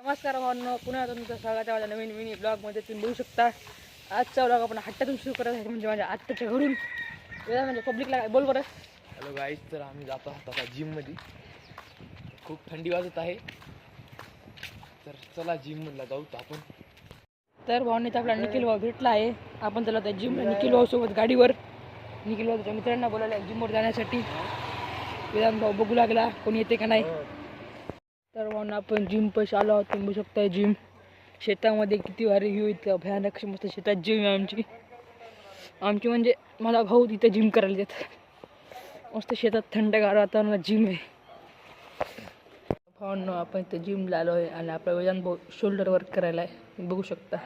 नमस्कार भावांनो, पुन्हा तुमचं स्वागत आहे माझ्या नवीन मिनी ब्लॉगमध्ये. तुम्ही बघू शकता आजचा ब्लॉग आपण हट्टातून सुरू करत आहे, म्हणजे माझ्या आत्ताच्या घरून. म्हणजे पब्लिकला बोल बरं. हॅलो गाईज, तर आम्ही जातो आहोत आता जिममध्ये. खूप थंडी वाजत आहे, तर चला जिममधला जाऊ आपण. तर भावांनी तर आपला निखिल भाऊ भेटला आहे. आपण त्याला त्या जिमला निखिल भाऊ सोबत गाडीवर, निखिल भाऊ त्याच्या मित्रांना बोलायला जिमवर जाण्यासाठी. वेदांत भाऊ बघू लागला कोणी येते का नाही. तर भावना आपण जिम पैसे आलो आहोत. तुम्ही बघू शकता जिम शेतामध्ये किती भारी व्ह्यू, इतकं भयानक मस्त शेतात जिम आहे आमची म्हणजे मला भाऊ तिथे जिम करायला देतात. मस्त शेतात थंडगार वातावरणात जिम आहे. भावांनो आपण इथे जिमला आलो आहे आणि आपला वेदांत भाऊ शोल्डर वर्क करायला आहे, तुम्ही बघू शकता.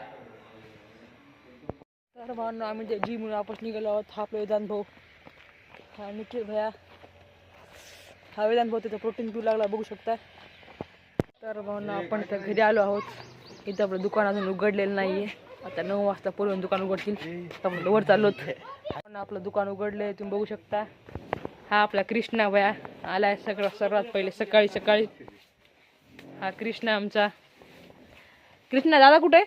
तर भावांनो आम्ही ते जिम वापस निघालो आहोत. हा आपला वेदांत भाऊ, हा निखिल भैया, हा वेदांत भाऊ तिथं प्रोटीन पिऊ लागला, बघू शकता. तर भावना आपण तर घरी आलो आहोत. इथं आपलं दुकान अजून उघडलेलं नाही आहे. आता 9 वाजता पूर्ण दुकान उघडतील. आपण वर चाललो पण आपलं दुकान उघडले, तुम्ही बघू शकता. हा आपला कृष्णा भया आलाय सर्वात पहिले सकाळी सकाळी. हा कृष्णा आमचा. कृष्णा दादा कुठे?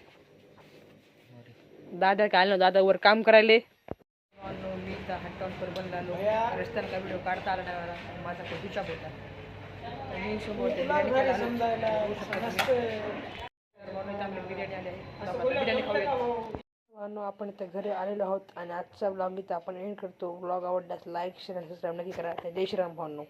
दादा काय आलो, दादा वर काम करायले. मी इथं हट्टावर बनलो. रस्त्याला काय व्हिडिओ काढता आला नाही मला, माझा खूप हिचाप होता. मी समोर बिर्याणी आपण इथं घरी आलेलो आहोत आणि आजचा ब्लॉग इथं आपण एंड करतो. ब्लॉग आवडल्यास लाईक शेअर आणि सबस्क्राईब नक्की करा. जय श्रीराम भावांनो.